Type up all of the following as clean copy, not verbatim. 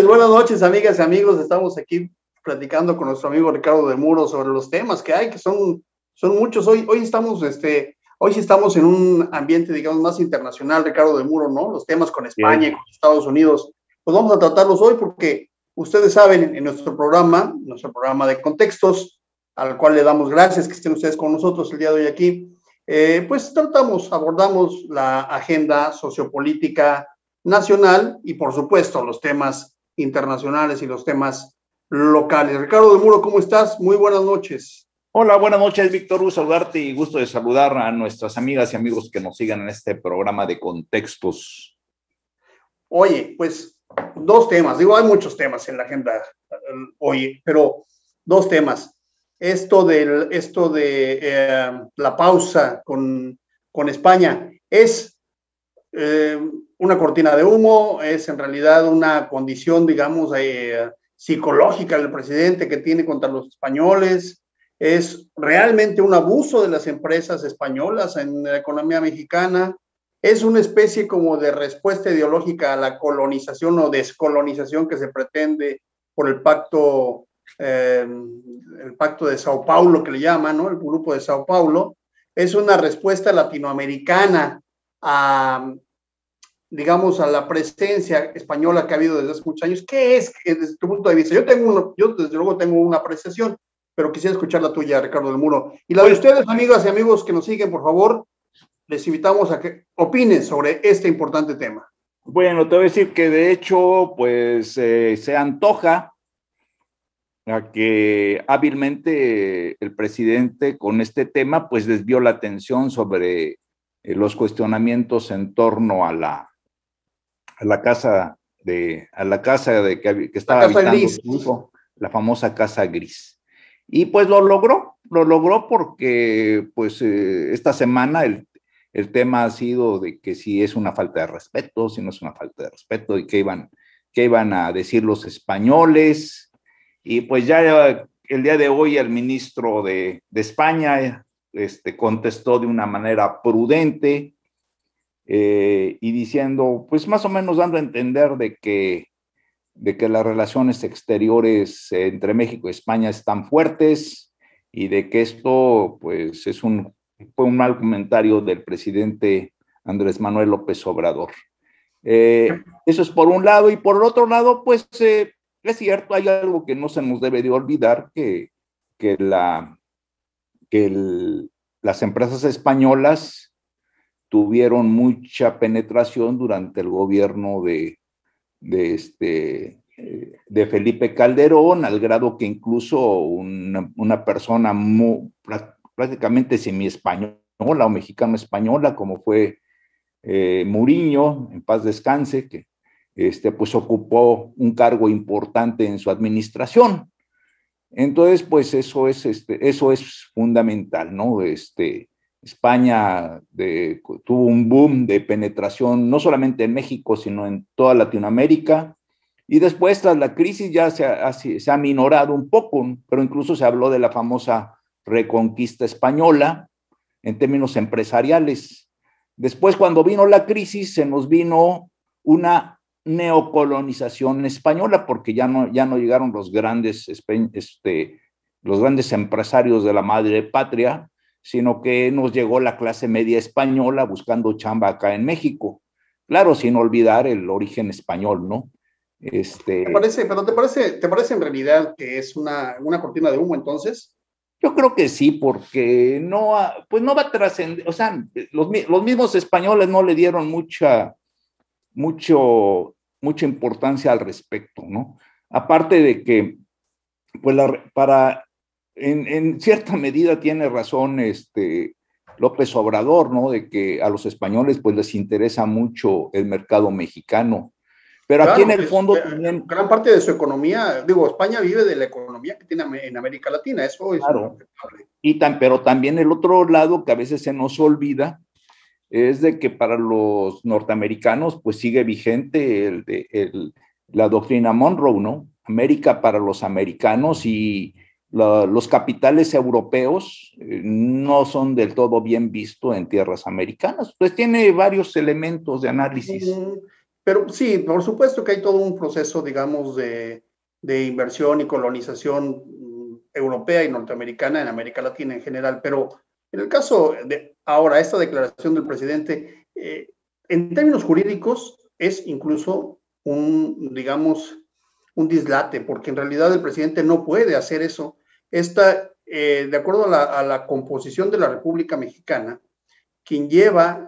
buenas noches, amigas y amigos. Estamos aquí platicando con nuestro amigo Ricardo de Muro sobre los temas que hay, que son muchos. Hoy sí estamos en un ambiente, digamos, más internacional, Ricardo de Muro, ¿no? Los temas con España y con Estados Unidos, pues vamos a tratarlos hoy porque ustedes saben, en nuestro programa de contextos, al cual le damos gracias que estén ustedes con nosotros el día de hoy aquí, pues abordamos la agenda sociopolítica nacional y, por supuesto, los temas internacionales y los temas locales. Ricardo de Muro, ¿cómo estás? Muy buenas noches. Hola, buenas noches, Víctor. Gusto saludarte y gusto de saludar a nuestras amigas y amigos que nos sigan en este programa de contextos. Oye, pues dos temas. Digo, hay muchos temas en la agenda hoy, pero dos temas. Esto de la pausa con España es una cortina de humo, es en realidad una condición, digamos, psicológica del presidente que tiene contra los españoles, es realmente un abuso de las empresas españolas en la economía mexicana, es una especie como de respuesta ideológica a la colonización o descolonización que se pretende por el pacto de Sao Paulo, que le llaman, ¿no? El grupo de Sao Paulo. Es una respuesta latinoamericana digamos, a la presencia española que ha habido desde hace muchos años. ¿Qué es desde tu punto de vista? Yo desde luego tengo una apreciación, pero quisiera escuchar la tuya, Ricardo del Muro. Y la de ustedes, amigas y amigos que nos siguen, por favor, les invitamos a que opinen sobre este importante tema. Bueno, te voy a decir que de hecho, pues se antoja a que hábilmente el presidente con este tema, pues desvió la atención sobre los cuestionamientos en torno a la casa que estaba habitando su hijo, la famosa casa gris. Y pues lo logró porque pues esta semana el tema ha sido de que si es una falta de respeto, si no es una falta de respeto, y qué iban a decir los españoles. Y pues ya el día de hoy el ministro de España contestó de una manera prudente, y diciendo, pues más o menos dando a entender de que las relaciones exteriores entre México y España están fuertes y de que esto pues fue un mal comentario del presidente Andrés Manuel López Obrador. Eso es por un lado, y por el otro lado, pues es cierto, hay algo que no se nos debe de olvidar, que las empresas españolas tuvieron mucha penetración durante el gobierno de Felipe Calderón, al grado que incluso una persona prácticamente semi-española o mexicano-española, como fue Muriño, en paz descanse, que pues ocupó un cargo importante en su administración. Entonces, pues eso es fundamental, ¿no? España tuvo un boom de penetración, no solamente en México, sino en toda Latinoamérica, y después, tras la crisis, ya se ha minorado un poco, pero incluso se habló de la famosa reconquista española en términos empresariales. Después, cuando vino la crisis, se nos vino una neocolonización española, porque ya no llegaron los grandes empresarios de la madre patria, sino que nos llegó la clase media española buscando chamba acá en México. Claro, sin olvidar el origen español, ¿no? ¿Te parece en realidad que es una cortina de humo entonces? Yo creo que sí, porque no va a trascender, o sea, los mismos españoles no le dieron mucha importancia al respecto, ¿no? Aparte de que, pues, en cierta medida tiene razón López Obrador, ¿no? De que a los españoles, pues, les interesa mucho el mercado mexicano. Pero claro, aquí en el fondo también... Gran parte de su economía, digo, España vive de la economía que tiene en América Latina, eso es claro. Pero también el otro lado que a veces se nos olvida es de que para los norteamericanos pues sigue vigente la doctrina Monroe, ¿no? América para los americanos, y los capitales europeos no son del todo bien vistos en tierras americanas. Pues tiene varios elementos de análisis. Pero sí, por supuesto que hay todo un proceso, digamos, de inversión y colonización europea y norteamericana en América Latina en general, pero en el caso de ahora, esta declaración del presidente, en términos jurídicos, es incluso digamos, un dislate, porque en realidad el presidente no puede hacer eso. De acuerdo a la composición de la República Mexicana, quien lleva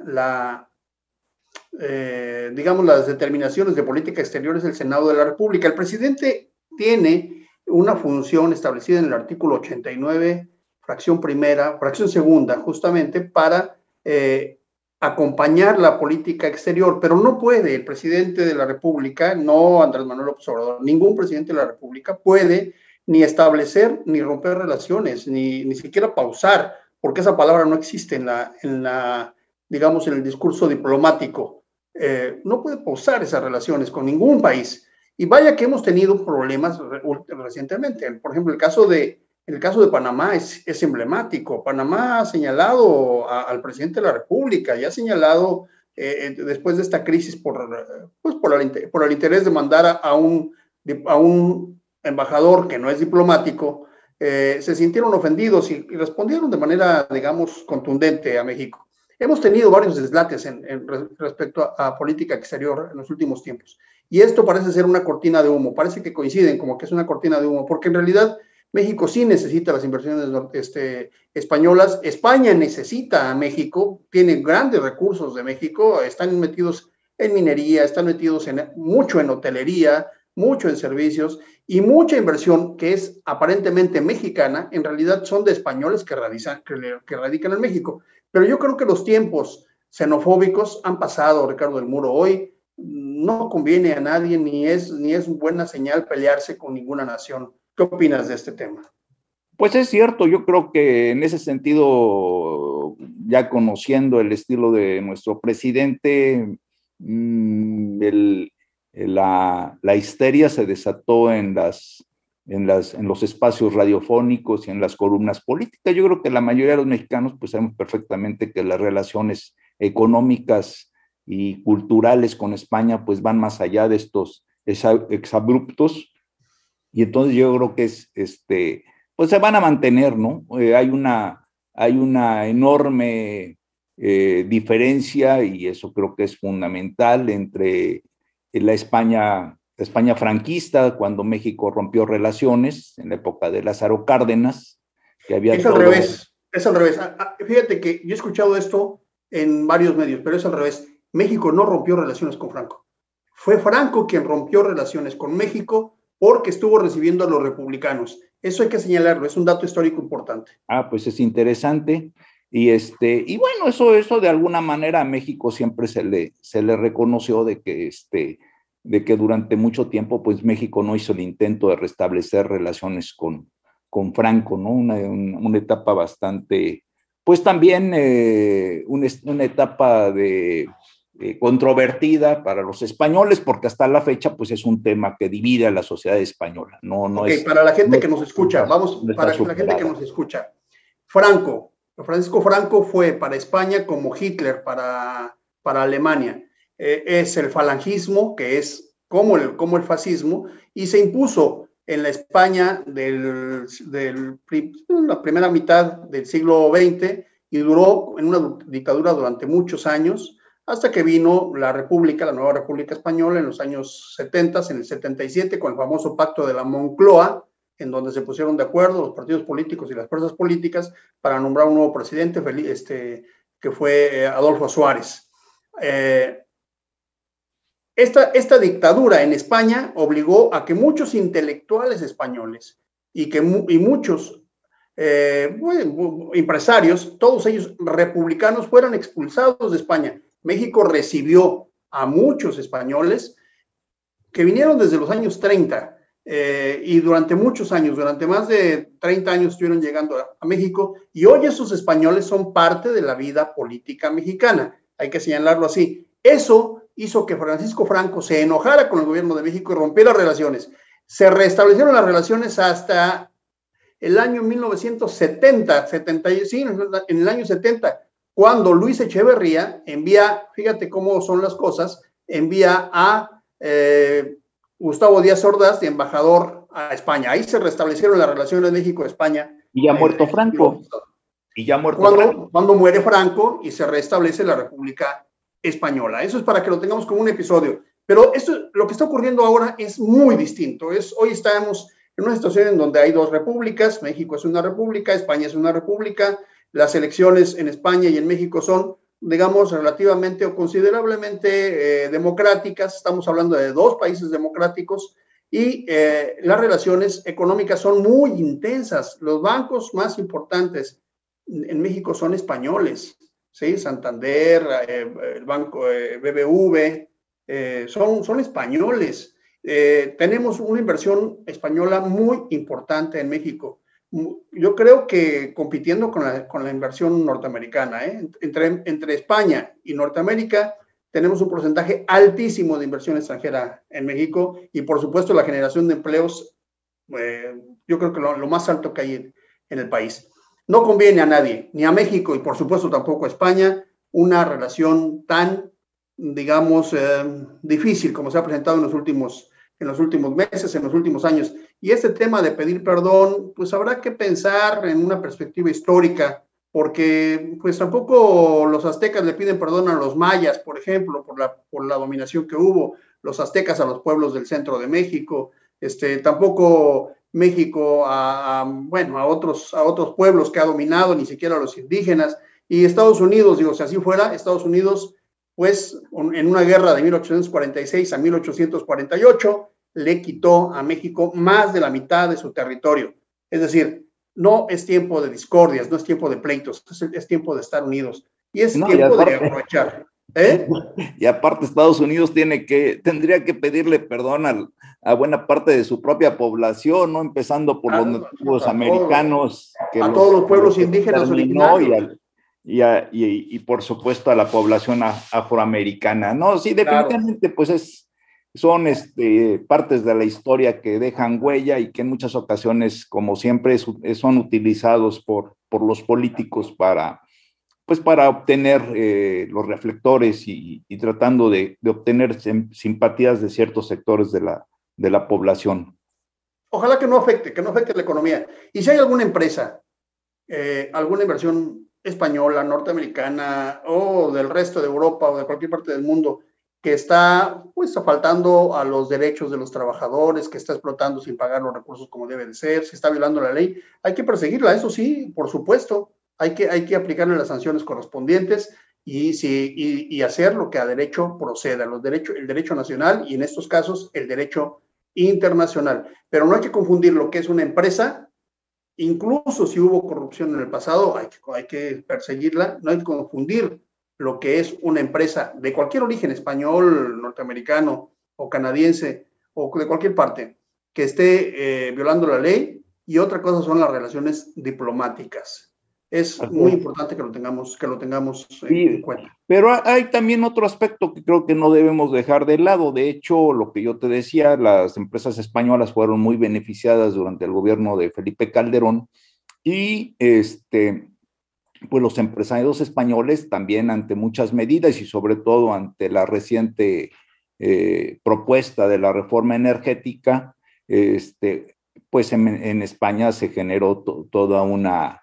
digamos, las determinaciones de política exterior es el Senado de la República. El presidente tiene una función establecida en el artículo 89, fracción segunda, justamente para acompañar la política exterior, pero no puede el presidente de la República, no Andrés Manuel López Obrador, ningún presidente de la República puede ni establecer ni romper relaciones, ni siquiera pausar, porque esa palabra no existe digamos, en el discurso diplomático. No puede pausar esas relaciones con ningún país. Y vaya que hemos tenido problemas recientemente. Por ejemplo, el caso de Panamá es emblemático. Panamá ha señalado al presidente de la República y ha señalado, después de esta crisis, por el interés de mandar a un embajador que no es diplomático, se sintieron ofendidos y respondieron de manera, digamos, contundente a México. Hemos tenido varios deslates respecto a política exterior en los últimos tiempos. Y esto parece ser una cortina de humo, parece que coinciden como que es una cortina de humo, porque en realidad México sí necesita las inversiones españolas, España necesita a México, tiene grandes recursos de México, están metidos en minería, están metidos mucho en hotelería, mucho en servicios, y mucha inversión que es aparentemente mexicana, en realidad son de españoles que radican en México. Pero yo creo que los tiempos xenofóbicos han pasado, Ricardo del Muro. Hoy no conviene a nadie, ni es buena señal pelearse con ninguna nación. ¿Qué opinas de este tema? Pues es cierto, yo creo que en ese sentido, ya conociendo el estilo de nuestro presidente, la histeria se desató en los espacios radiofónicos y en las columnas políticas. Yo creo que la mayoría de los mexicanos pues sabemos perfectamente que las relaciones económicas y culturales con España pues van más allá de estos exabruptos, y entonces yo creo que pues se van a mantener, ¿no? Hay una enorme diferencia, y eso creo que es fundamental, entre la España franquista, cuando México rompió relaciones, en la época de Lázaro Cárdenas, que había Es al revés. Fíjate que yo he escuchado esto en varios medios, pero es al revés. México no rompió relaciones con Franco. Fue Franco quien rompió relaciones con México porque estuvo recibiendo a los republicanos. Eso hay que señalarlo, es un dato histórico importante. Pues es interesante. Y bueno, eso de alguna manera a México siempre se le reconoció de que durante mucho tiempo pues México no hizo el intento de restablecer relaciones con Franco, ¿no? Una etapa bastante, pues también una etapa controvertida para los españoles, porque hasta la fecha pues es un tema que divide a la sociedad española. Para la gente que nos escucha, Francisco Franco fue para España como Hitler para Alemania. Es el falangismo, que es como el fascismo, y se impuso en la España de la primera mitad del siglo XX y duró en una dictadura durante muchos años, hasta que vino la nueva República Española en los años 70, en el 77, con el famoso Pacto de la Moncloa, en donde se pusieron de acuerdo los partidos políticos y las fuerzas políticas para nombrar un nuevo presidente, que fue Adolfo Suárez. Esta dictadura en España obligó a que muchos intelectuales españoles y muchos empresarios, todos ellos republicanos, fueran expulsados de España. México recibió a muchos españoles que vinieron desde los años 30 y durante muchos años, durante más de 30 años estuvieron llegando a México, y hoy esos españoles son parte de la vida política mexicana, hay que señalarlo así. Eso hizo que Francisco Franco se enojara con el gobierno de México y rompiera las relaciones. Se restablecieron las relaciones hasta el año 1970, en el año 70, cuando Luis Echeverría envía, fíjate cómo son las cosas, envía a Gustavo Díaz Ordaz de embajador a España. Ahí se restablecieron las relaciones México-España. Y ya muerto Franco. Cuando muere Franco y se restablece la República Española. Eso es para que lo tengamos como un episodio. Pero esto, lo que está ocurriendo ahora es muy distinto. Hoy estamos en una situación en donde hay dos repúblicas. México es una república, España es una república. Las elecciones en España y en México son, digamos, relativamente o considerablemente democráticas. Estamos hablando de dos países democráticos y las relaciones económicas son muy intensas. Los bancos más importantes en México son españoles, ¿sí? Santander, el banco BBV, son españoles. Tenemos una inversión española muy importante en México. Yo creo que compitiendo con la inversión norteamericana, entre España y Norteamérica, tenemos un porcentaje altísimo de inversión extranjera en México y, por supuesto, la generación de empleos, yo creo que lo más alto que hay en el país. No conviene a nadie, ni a México y, por supuesto, tampoco a España, una relación tan, digamos, difícil como se ha presentado en los últimos meses, en los últimos años. Y este tema de pedir perdón, pues habrá que pensar en una perspectiva histórica, porque pues tampoco los aztecas le piden perdón a los mayas, por ejemplo, por la dominación que hubo, los aztecas a los pueblos del centro de México, tampoco México a otros pueblos que ha dominado, ni siquiera a los indígenas, y Estados Unidos, digo, si así fuera, Estados Unidos, pues en una guerra de 1846 a 1848, le quitó a México más de la mitad de su territorio. Es decir, no es tiempo de discordias, no es tiempo de pleitos, es tiempo de estar unidos. Y es tiempo de aprovechar. Y aparte Estados Unidos tendría que pedirle perdón a buena parte de su propia población, ¿no? Empezando por los nativos americanos. A todos los pueblos indígenas originarios. Y por supuesto a la población afroamericana. No, sí, definitivamente, pues son partes de la historia que dejan huella y que en muchas ocasiones, como siempre, son utilizados por los políticos para obtener los reflectores y tratando de obtener simpatías de ciertos sectores de la población. Ojalá que no afecte la economía. Y si hay alguna empresa, alguna inversión española, norteamericana o del resto de Europa o de cualquier parte del mundo que está pues faltando a los derechos de los trabajadores, que está explotando sin pagar los recursos como debe de ser, si está violando la ley, hay que perseguirla, eso sí, por supuesto, hay que aplicarle las sanciones correspondientes y hacer lo que a derecho proceda, el derecho nacional y en estos casos el derecho internacional. Pero no hay que confundir lo que es una empresa. Incluso si hubo corrupción en el pasado, hay que perseguirla, no hay que confundir lo que es una empresa de cualquier origen, español, norteamericano o canadiense o de cualquier parte, que esté violando la ley, y otra cosa son las relaciones diplomáticas. Es muy importante que lo tengamos en cuenta. Pero hay también otro aspecto que creo que no debemos dejar de lado. De hecho, lo que yo te decía, las empresas españolas fueron muy beneficiadas durante el gobierno de Felipe Calderón y pues los empresarios españoles también, ante muchas medidas y sobre todo ante la reciente propuesta de la reforma energética, pues en España se generó toda una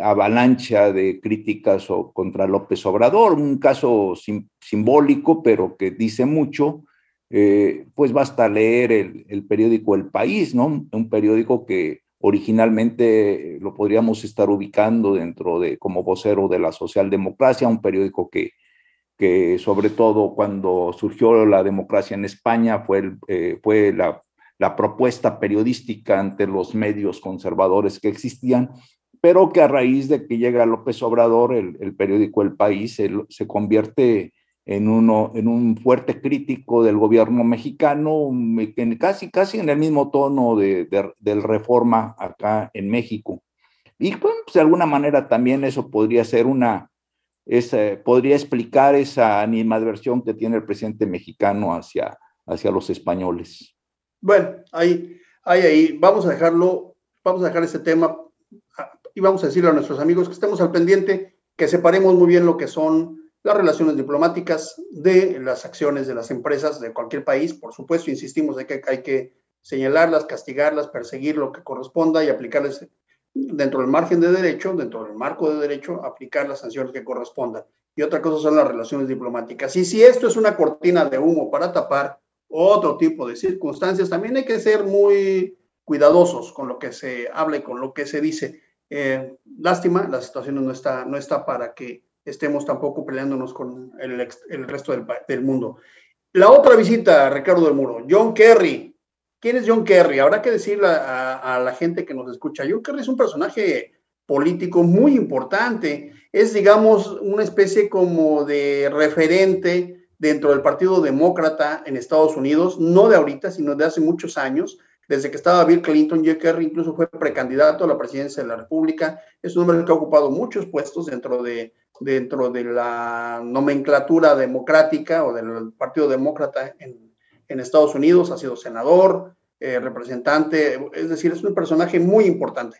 avalancha de críticas contra López Obrador, un caso simbólico, pero que dice mucho. Pues basta leer el periódico El País, ¿no? Un periódico que originalmente lo podríamos estar ubicando como vocero de la socialdemocracia, un periódico que sobre todo cuando surgió la democracia en España fue la propuesta periodística ante los medios conservadores que existían, pero que a raíz de que llega López Obrador, el periódico El País se convierte en un fuerte crítico del gobierno mexicano, casi en el mismo tono del Reforma acá en México. Y pues, de alguna manera también eso podría ser podría explicar esa animadversión que tiene el presidente mexicano hacia los españoles. Bueno, ahí, vamos a dejar este tema y vamos a decirle a nuestros amigos que estemos al pendiente, que separemos muy bien lo que son las relaciones diplomáticas, de las acciones de las empresas de cualquier país. Por supuesto, insistimos de que hay que señalarlas, castigarlas, perseguir lo que corresponda y aplicarles dentro del margen de derecho, dentro del marco de derecho, aplicar las sanciones que correspondan. Y otra cosa son las relaciones diplomáticas. Y si esto es una cortina de humo para tapar otro tipo de circunstancias, también hay que ser muy cuidadosos con lo que se habla y con lo que se dice. Lástima, la situación no está para que estemos tampoco peleándonos con el resto del mundo. La otra visita, Ricardo del Muro, John Kerry. ¿Quién es John Kerry? Habrá que decirle a la gente que nos escucha. John Kerry es un personaje político muy importante. Es, digamos, una especie como de referente dentro del Partido Demócrata en Estados Unidos, no de ahorita, sino de hace muchos años. Desde que estaba Bill Clinton, John Kerry incluso fue precandidato a la presidencia de la República. Es un hombre que ha ocupado muchos puestos dentro de la nomenclatura democrática o del Partido Demócrata en Estados Unidos. Ha sido senador, representante, es decir, es un personaje muy importante.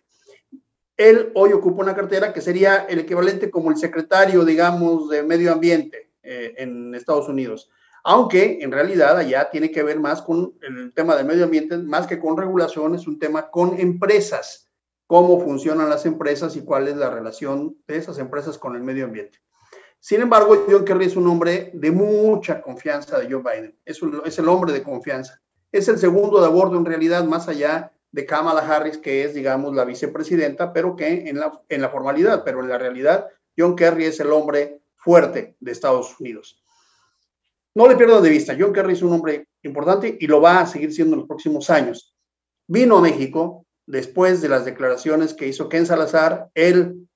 Él hoy ocupa una cartera que sería el equivalente como el secretario, digamos, de Medio Ambiente en Estados Unidos, aunque en realidad allá tiene que ver más con el tema del medio ambiente, más que con regulación, es un tema con empresas, cómo funcionan las empresas y cuál es la relación de esas empresas con el medio ambiente. Sin embargo, John Kerry es un hombre de mucha confianza de Joe Biden, es el hombre de confianza. Es el segundo de a bordo en realidad, más allá de Kamala Harris, que es, digamos, la vicepresidenta, pero que en la formalidad, pero en la realidad, John Kerry es el hombre fuerte de Estados Unidos. No le pierdan de vista, John Kerry es un hombre importante y lo va a seguir siendo en los próximos años. Vino a México después de las declaraciones que hizo Ken Salazar, el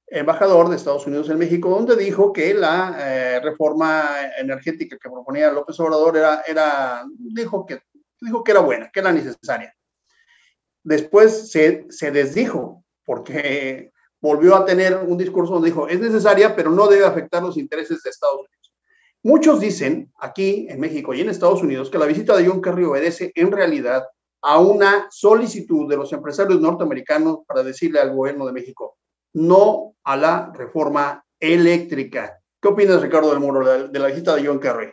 embajador de Estados Unidos en México, donde dijo que la reforma energética que proponía López Obrador dijo que era buena, que era necesaria. Después se desdijo porque volvió a tener un discurso donde dijo, es necesaria, pero no debe afectar los intereses de Estados Unidos. Muchos dicen aquí en México y en Estados Unidos que la visita de John Kerry obedece en realidad a una solicitud de los empresarios norteamericanos para decirle al gobierno de México, no a la reforma eléctrica. ¿Qué opinas, Ricardo del Muro, de la visita de John Kerry?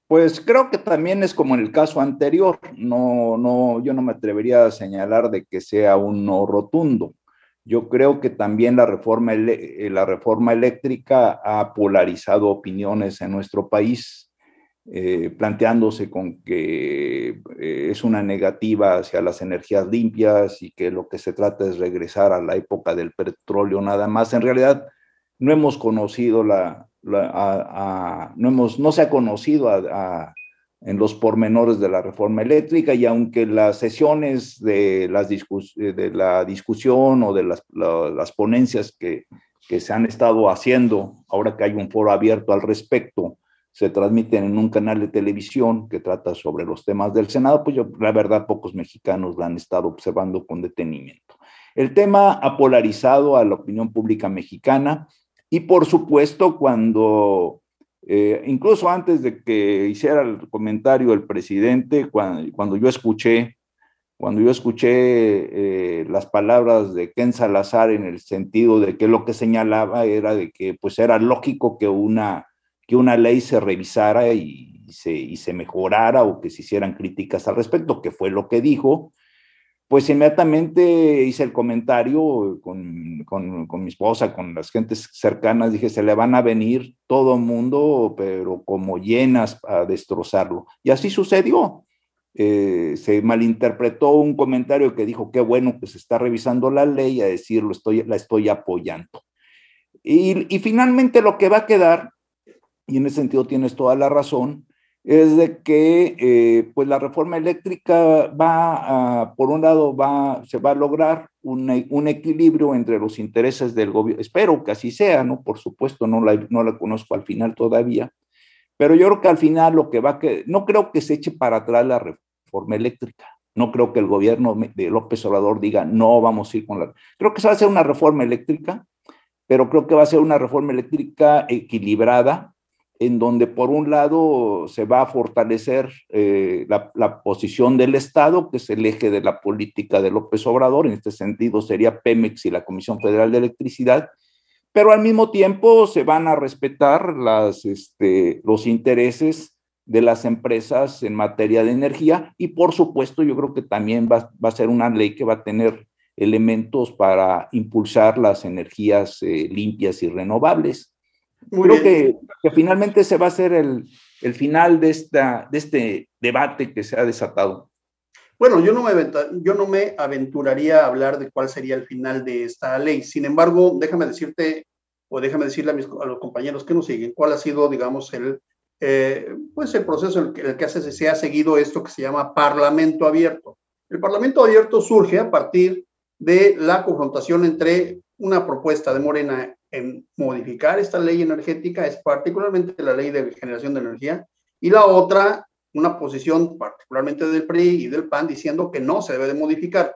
Pues creo que también es como en el caso anterior. Yo no me atrevería a señalar de que sea un no rotundo. Yo creo que también la reforma eléctrica ha polarizado opiniones en nuestro país, planteándose con que es una negativa hacia las energías limpias y que lo que se trata es regresar a la época del petróleo nada más. En realidad no hemos conocido no se ha conocido en los pormenores de la reforma eléctrica, y aunque las sesiones de la discusión o de las ponencias que se han estado haciendo, ahora que hay un foro abierto al respecto, se transmiten en un canal de televisión que trata sobre los temas del Senado, pues la verdad, pocos mexicanos la han estado observando con detenimiento. El tema ha polarizado a la opinión pública mexicana y, por supuesto, incluso antes de que hiciera el comentario el presidente, cuando yo escuché las palabras de Ken Salazar, en el sentido de que lo que señalaba era de que pues era lógico que una ley se revisara y se mejorara, o que se hicieran críticas al respecto, que fue lo que dijo, pues inmediatamente hice el comentario con mi esposa, con las gentes cercanas, dije, se le van a venir todo mundo, pero como llenas a destrozarlo. Y así sucedió. Se malinterpretó un comentario que dijo, qué bueno que se está revisando la ley, a decirlo, la estoy apoyando. Y finalmente lo que va a quedar, y en ese sentido tienes toda la razón, es de que pues la reforma eléctrica por un lado se va a lograr un equilibrio entre los intereses del gobierno. Espero que así sea, ¿no? Por supuesto, no la conozco al final todavía, pero yo creo que al final no creo que se eche para atrás la reforma eléctrica. No creo que el gobierno de López Obrador diga, no, vamos a ir con creo que se va a hacer una reforma eléctrica, pero creo que va a ser una reforma eléctrica equilibrada, en donde por un lado se va a fortalecer la posición del Estado, que es el eje de la política de López Obrador. En este sentido sería Pemex y la Comisión Federal de Electricidad, pero al mismo tiempo se van a respetar los intereses de las empresas en materia de energía y por supuesto yo creo que también va a ser una ley que va a tener elementos para impulsar las energías limpias y renovables. Muy Creo bien. que finalmente se va a hacer el final de este debate que se ha desatado. Bueno, yo no me aventuraría a hablar de cuál sería el final de esta ley. Sin embargo, déjame decirte, o déjame decirle a los compañeros que nos siguen, cuál ha sido, digamos, pues el proceso en el que se ha seguido esto que se llama Parlamento Abierto. El Parlamento Abierto surge a partir de la confrontación entre una propuesta de Morena en modificar esta ley energética, es particularmente la ley de generación de energía, y la otra, una posición particularmente del PRI y del PAN diciendo que no se debe de modificar.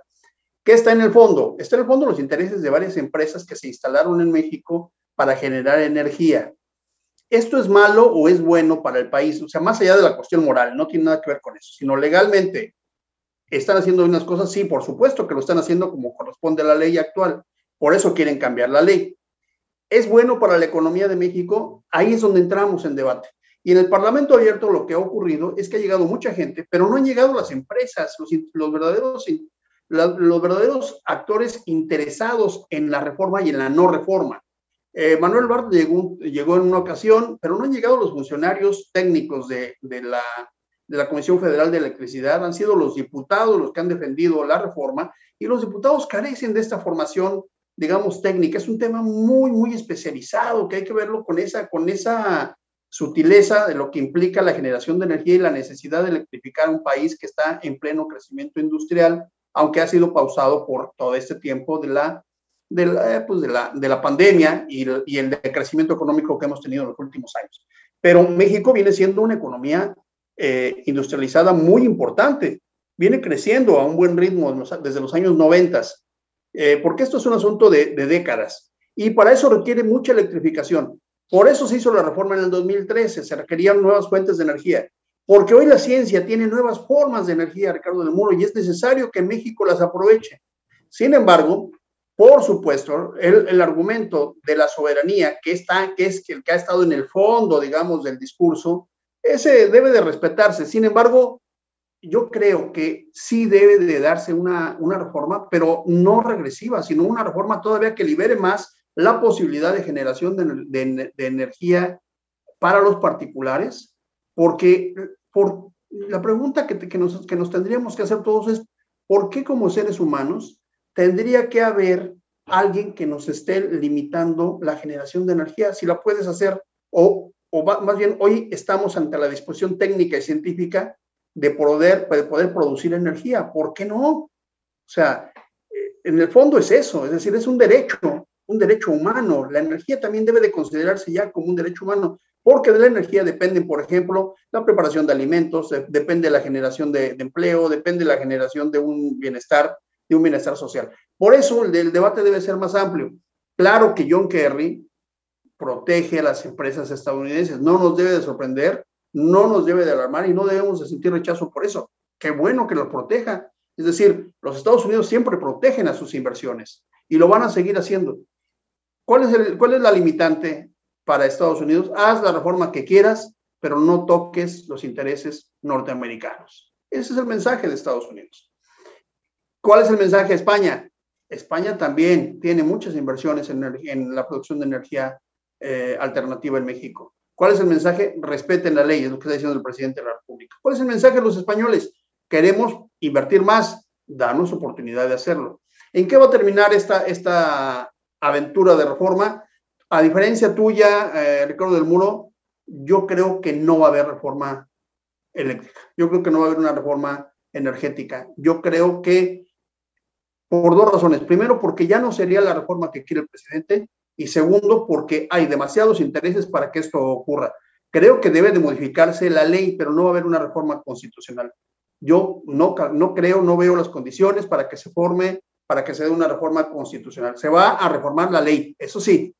¿Qué está en el fondo? Está en el fondo los intereses de varias empresas que se instalaron en México para generar energía. ¿Esto es malo o es bueno para el país? O sea, más allá de la cuestión moral, no tiene nada que ver con eso, sino legalmente, ¿están haciendo unas cosas? Sí, por supuesto que lo están haciendo como corresponde a la ley actual. Por eso quieren cambiar la ley. ¿Es bueno para la economía de México? Ahí es donde entramos en debate. Y en el Parlamento Abierto lo que ha ocurrido es que ha llegado mucha gente, pero no han llegado las empresas, los verdaderos actores interesados en la reforma y en la no reforma. Manuel Bartlett llegó en una ocasión, pero no han llegado los funcionarios técnicos de la Comisión Federal de Electricidad, han sido los diputados los que han defendido la reforma, y los diputados carecen de esta formación, digamos, técnica. Es un tema muy, muy especializado, que hay que verlo con esa sutileza de lo que implica la generación de energía y la necesidad de electrificar un país que está en pleno crecimiento industrial, aunque ha sido pausado por todo este tiempo de la pandemia y el decrecimiento económico que hemos tenido en los últimos años. Pero México viene siendo una economía industrializada muy importante, viene creciendo a un buen ritmo desde los años 90, porque esto es un asunto de décadas, y para eso requiere mucha electrificación. Por eso se hizo la reforma en el 2013, se requerían nuevas fuentes de energía, porque hoy la ciencia tiene nuevas formas de energía, Ricardo del Muro, y es necesario que México las aproveche. Sin embargo, por supuesto, el argumento de la soberanía, que es el que ha estado en el fondo, digamos, del discurso, ese debe de respetarse. Sin embargo, yo creo que sí debe de darse una reforma, pero no regresiva, sino una reforma todavía que libere más la posibilidad de generación de energía para los particulares, porque la pregunta que nos tendríamos que hacer todos es, ¿por qué como seres humanos tendría que haber alguien que nos esté limitando la generación de energía? Si la puedes hacer, o más bien hoy estamos ante la disposición técnica y científica de poder producir energía. ¿Por qué no? O sea, en el fondo es eso, es decir, es un derecho humano. La energía también debe de considerarse ya como un derecho humano, porque de la energía dependen, por ejemplo, la preparación de alimentos, depende la generación de empleo, depende la generación de un bienestar social. Por eso el debate debe ser más amplio. Claro que John Kerry protege a las empresas estadounidenses, no nos debe de sorprender, no nos debe de alarmar y no debemos de sentir rechazo por eso. Qué bueno que los proteja. Es decir, los Estados Unidos siempre protegen a sus inversiones y lo van a seguir haciendo. ¿Cuál es la limitante para Estados Unidos? Haz la reforma que quieras, pero no toques los intereses norteamericanos. Ese es el mensaje de Estados Unidos. ¿Cuál es el mensaje de España? España también tiene muchas inversiones en la producción de energía alternativa en México. ¿Cuál es el mensaje? Respeten la ley, es lo que está diciendo el presidente de la República. ¿Cuál es el mensaje de los españoles? Queremos invertir más, darnos oportunidad de hacerlo. ¿En qué va a terminar esta aventura de reforma? A diferencia tuya, Ricardo del Muro, yo creo que no va a haber reforma eléctrica. Yo creo que no va a haber una reforma energética. Yo creo que por dos razones. Primero, porque ya no sería la reforma que quiere el presidente, y segundo, porque hay demasiados intereses para que esto ocurra. Creo que debe de modificarse la ley, pero no va a haber una reforma constitucional. Yo no creo, no veo las condiciones para que se dé una reforma constitucional. Se va a reformar la ley, eso sí,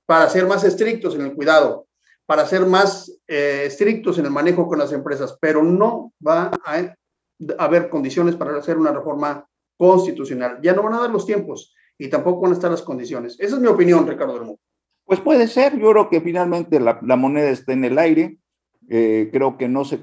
para ser más estrictos en el cuidado, para ser más estrictos en el manejo con las empresas, pero no va a haber condiciones para hacer una reforma constitucional. Ya no van a dar los tiempos y tampoco van a estar las condiciones. Esa es mi opinión, Ricardo del Muro. Pues puede ser, yo creo que finalmente la moneda está en el aire, creo que no se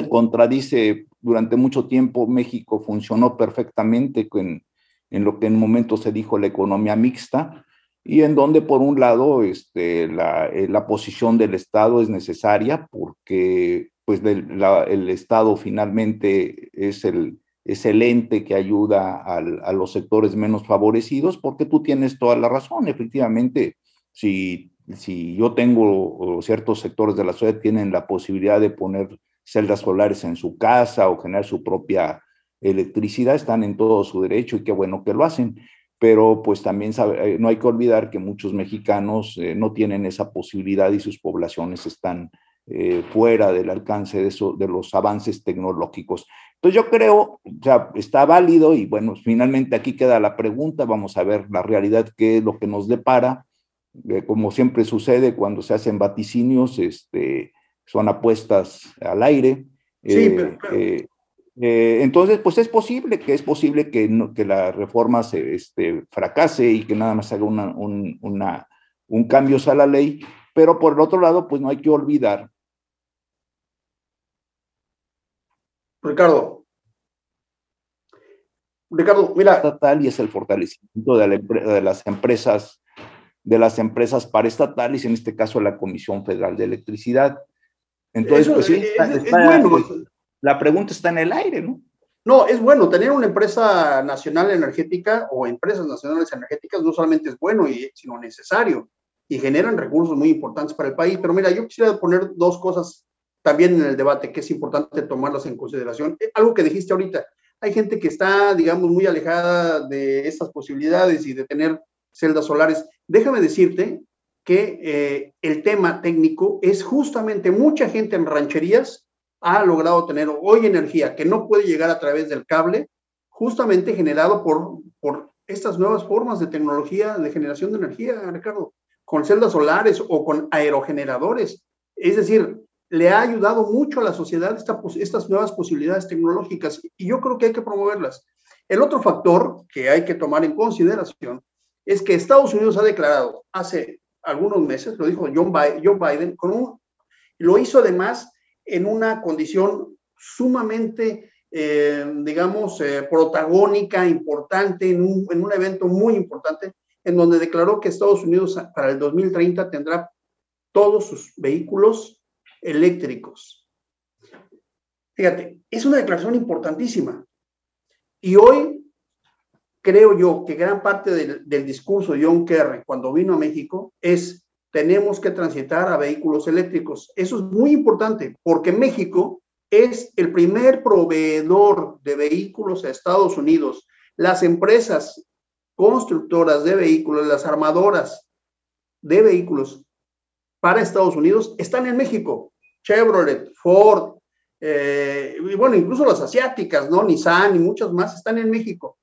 contradice. Durante mucho tiempo México funcionó perfectamente en lo que en un momento se dijo la economía mixta, y en donde por un lado la posición del Estado es necesaria porque pues el Estado finalmente es el ente que ayuda a los sectores menos favorecidos, porque tú tienes toda la razón. Efectivamente, si yo tengo, o ciertos sectores de la sociedad tienen la posibilidad de poner celdas solares en su casa o generar su propia electricidad, están en todo su derecho y qué bueno que lo hacen. Pero pues también no hay que olvidar que muchos mexicanos no tienen esa posibilidad y sus poblaciones están fuera del alcance de los avances tecnológicos. Entonces yo creo, o sea, está válido y bueno, finalmente aquí queda la pregunta, vamos a ver la realidad, qué es lo que nos depara. Como siempre sucede cuando se hacen vaticinios, son apuestas al aire. Sí, Entonces, pues es posible que la reforma fracase y que nada más haga un cambio a la ley, pero por el otro lado, pues no hay que olvidar. Ricardo, mira. Estatal, y es el fortalecimiento de las empresas paraestatales, en este caso la Comisión Federal de Electricidad. Entonces, Eso pues sí, es bueno. La pregunta está en el aire, ¿no? No, es bueno tener una empresa nacional energética o empresas nacionales energéticas, no solamente es bueno, sino necesario, y generan recursos muy importantes para el país. Pero mira, yo quisiera poner dos cosas también en el debate que es importante tomarlas en consideración. Algo que dijiste ahorita, hay gente que está, digamos, muy alejada de estas posibilidades y de tener celdas solares. Déjame decirte que el tema técnico es justamente mucha gente en rancherías ha logrado tener hoy energía que no puede llegar a través del cable, justamente generado por estas nuevas formas de tecnología de generación de energía, Ricardo, con celdas solares o con aerogeneradores. Es decir, le ha ayudado mucho a la sociedad estas nuevas posibilidades tecnológicas y yo creo que hay que promoverlas. El otro factor que hay que tomar en consideración es que Estados Unidos ha declarado hace algunos meses, lo dijo John Biden, lo hizo además en una condición sumamente, digamos, protagónica, importante, en un evento muy importante, en donde declaró que Estados Unidos para el 2030 tendrá todos sus vehículos eléctricos. Fíjate, es una declaración importantísima. Y hoy creo yo que gran parte del discurso de John Kerry cuando vino a México es: tenemos que transitar a vehículos eléctricos. Eso es muy importante porque México es el primer proveedor de vehículos a Estados Unidos. Las empresas constructoras de vehículos, las armadoras de vehículos para Estados Unidos están en México. Chevrolet, Ford, y bueno, incluso las asiáticas, ¿no? Nissan y muchas más están en México.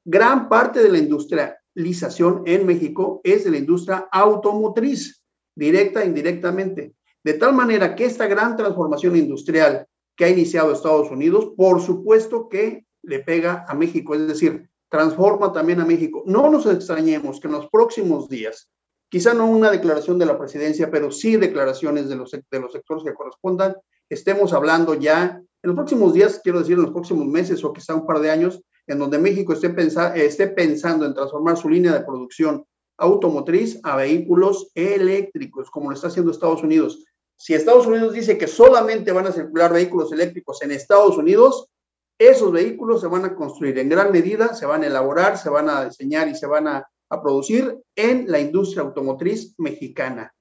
Gran parte de la industrialización en México es de la industria automotriz, directa e indirectamente. De tal manera que esta gran transformación industrial que ha iniciado Estados Unidos, por supuesto que le pega a México, es decir, transforma también a México. No nos extrañemos que en los próximos días, quizá no una declaración de la presidencia, pero sí declaraciones de los sectores que correspondan, estemos hablando ya en los próximos días, quiero decir, en los próximos meses o quizá un par de años, en donde México esté pensando en transformar su línea de producción automotriz a vehículos eléctricos, como lo está haciendo Estados Unidos. Si Estados Unidos dice que solamente van a circular vehículos eléctricos en Estados Unidos, esos vehículos se van a construir en gran medida, se van a elaborar, se van a diseñar y se van a producir en la industria automotriz mexicana.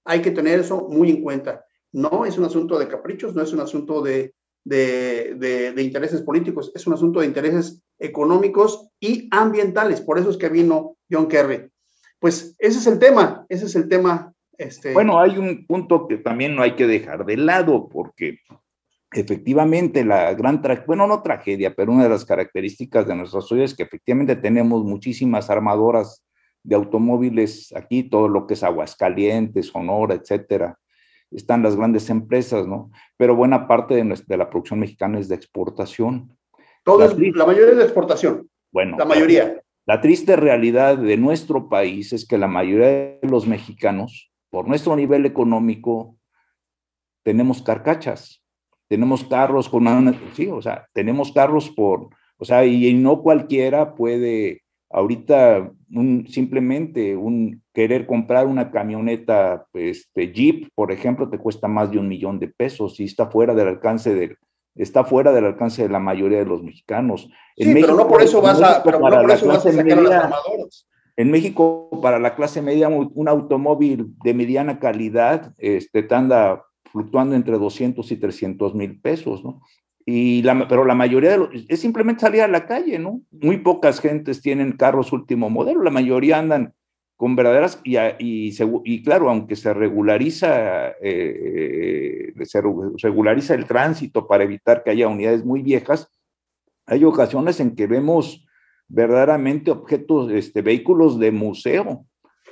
Hay que tener eso muy en cuenta. No es un asunto de caprichos, no es un asunto de intereses políticos, es un asunto de intereses económicos y ambientales. Por eso es que vino John Kerry. Pues ese es el tema. Bueno, hay un punto que también no hay que dejar de lado, porque efectivamente no tragedia, pero una de las características de nuestra sociedad es que efectivamente tenemos muchísimas armadoras de automóviles aquí, todo lo que es Aguascalientes, Sonora, etcétera. Están las grandes empresas, ¿no? Pero buena parte de la producción mexicana es de exportación. La mayoría es de exportación. Bueno, la mayoría. La triste realidad de nuestro país es que la mayoría de los mexicanos, por nuestro nivel económico, tenemos carcachas, tenemos carros con una, sí, o sea, tenemos carros o sea, y no cualquiera puede ahorita simplemente querer comprar una camioneta, Jeep, por ejemplo, te cuesta más de $1,000,000 y está fuera del alcance de la mayoría de los mexicanos. Sí, pero no por eso vas a, pero no por eso vas a sacar a las armadoras. En México, para la clase media, un automóvil de mediana calidad te anda fluctuando entre 200 y 300 mil pesos, ¿no? Pero la mayoría es simplemente salir a la calle, ¿no? Muy pocas gentes tienen carros último modelo, la mayoría andan con verdaderas, y claro, aunque se regulariza el tránsito para evitar que haya unidades muy viejas, hay ocasiones en que vemos verdaderamente vehículos de museo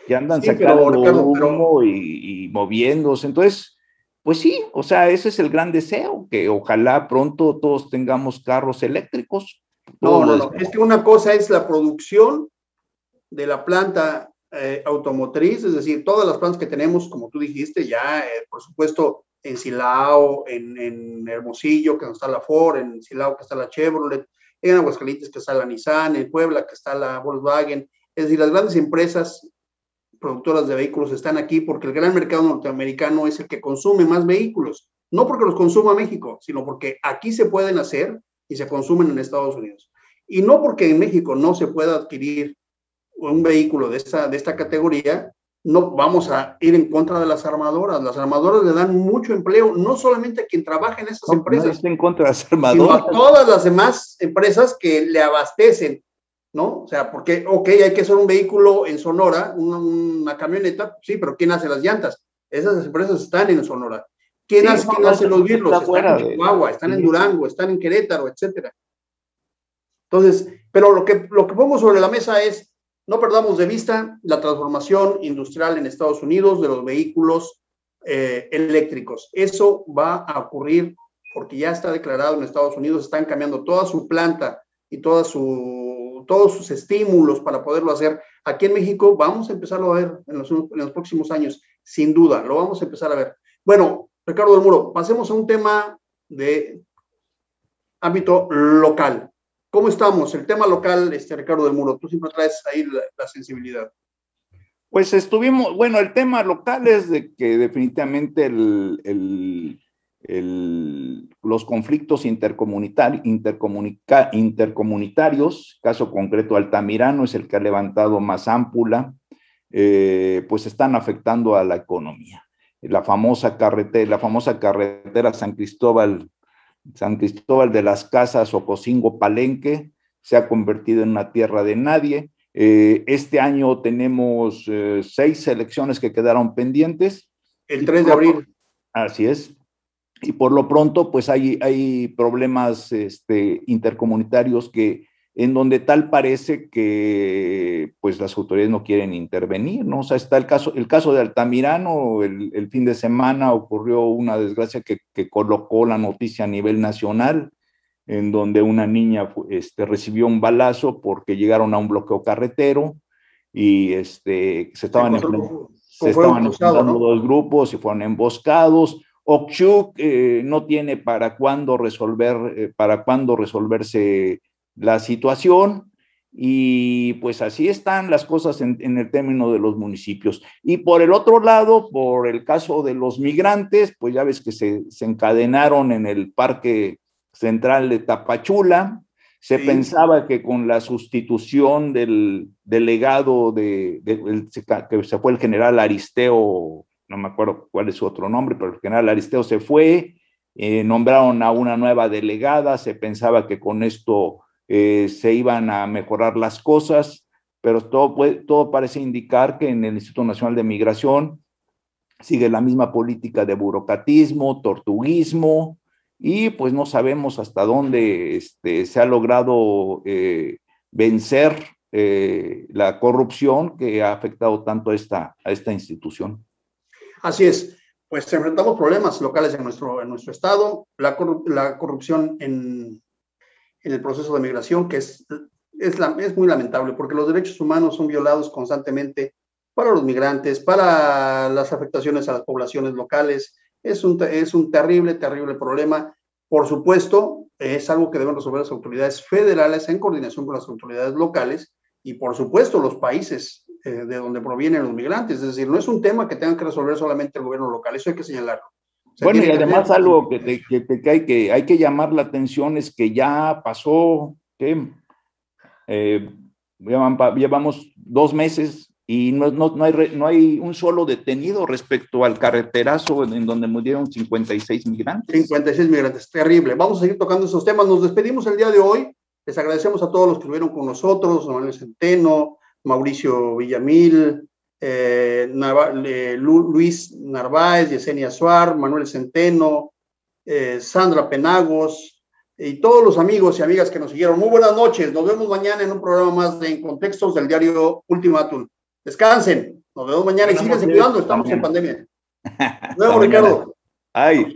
que andan sacando humo y moviéndose. Entonces, pues sí, o sea, ese es el gran deseo, que ojalá pronto todos tengamos carros eléctricos. No. Es que una cosa es la producción de la planta automotriz, es decir, todas las plantas que tenemos, como tú dijiste, ya, por supuesto, en Silao, en Hermosillo, que está la Ford, en Silao, que está la Chevrolet, en Aguascalientes, que está la Nissan, en Puebla, que está la Volkswagen. Es decir, las grandes empresas productoras de vehículos están aquí porque el gran mercado norteamericano es el que consume más vehículos, no porque los consuma México, sino porque aquí se pueden hacer y se consumen en Estados Unidos. Y no porque en México no se pueda adquirir un vehículo de esta categoría, no vamos a ir en contra de las armadoras. Las armadoras le dan mucho empleo, no solamente a quien trabaja en esas empresas, no está en contra de las armadoras, sino a todas las demás empresas que le abastecen, ¿no? O sea, porque, ok, hay que hacer un vehículo en Sonora, una camioneta, sí, pero ¿quién hace las llantas? Esas empresas están en Sonora. ¿Quién hace los vidrios? Están en Chihuahua, están en Durango, están en Querétaro, etcétera. Entonces, pero lo que pongo sobre la mesa es, no perdamos de vista la transformación industrial en Estados Unidos de los vehículos eléctricos. Eso va a ocurrir porque ya está declarado en Estados Unidos, están cambiando toda su planta y todos sus estímulos para poderlo hacer. Aquí en México vamos a empezarlo a ver en los próximos años, sin duda, lo vamos a empezar a ver. Bueno, Ricardo del Muro, pasemos a un tema de ámbito local. ¿Cómo estamos? El tema local, Ricardo del Muro, tú siempre traes ahí la sensibilidad. Pues bueno, el tema local es de que definitivamente los conflictos intercomunitarios, caso concreto Altamirano es el que ha levantado más ámpula, pues están afectando a la economía. La famosa carretera San Cristóbal de las Casas, Ocosingo, Palenque, se ha convertido en una tierra de nadie. Este año tenemos 6 elecciones que quedaron pendientes. El 3 de abril. Así es. Y por lo pronto, pues hay problemas intercomunitarios en donde tal parece que pues las autoridades no quieren intervenir, ¿no? O sea, está el caso de Altamirano. El fin de semana ocurrió una desgracia que colocó la noticia a nivel nacional, en donde una niña recibió un balazo porque llegaron a un bloqueo carretero y se estaban enfrentando dos grupos y fueron emboscados. Oxchuc no tiene para cuándo resolverse la situación, y pues así están las cosas en el término de los municipios. Y por el otro lado, por el caso de los migrantes, pues ya ves que se encadenaron en el Parque Central de Tapachula. Se pensaba que con la sustitución del delegado que se fue el general Aristeo, no me acuerdo cuál es su otro nombre, pero el general Aristeo se fue, nombraron a una nueva delegada, se pensaba que con esto se iban a mejorar las cosas, pero todo parece indicar que en el Instituto Nacional de Migración sigue la misma política de burocratismo, tortuguismo, y pues no sabemos hasta dónde se ha logrado vencer la corrupción que ha afectado tanto a esta institución. Así es, pues enfrentamos problemas locales en nuestro estado, la corrupción en el proceso de migración, que es es muy lamentable porque los derechos humanos son violados constantemente para los migrantes, para las afectaciones a las poblaciones locales. Es un terrible, terrible problema. Por supuesto, es algo que deben resolver las autoridades federales en coordinación con las autoridades locales y, por supuesto, los países de donde provienen los migrantes. Es decir, no es un tema que tenga que resolver solamente el gobierno local, eso hay que señalarlo. O sea, bueno, y además algo que hay que llamar la atención es que ya pasó, ¿qué? Llevamos 2 meses y no hay un solo detenido respecto al carreterazo en donde murieron 56 migrantes. 56 migrantes, terrible. Vamos a seguir tocando esos temas. Nos despedimos el día de hoy. Les agradecemos a todos los que estuvieron con nosotros, Manuel Centeno, Mauricio Villamil, Luis Narváez, Yesenia Suar, Manuel Centeno, Sandra Penagos y todos los amigos y amigas que nos siguieron. Muy buenas noches. Nos vemos mañana en un programa más de En Contextos del diario Ultimátum. Descansen. Nos vemos mañana y síganse cuidando. Estamos en pandemia. Nuevo, Ricardo. Ay.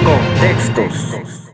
Contextos.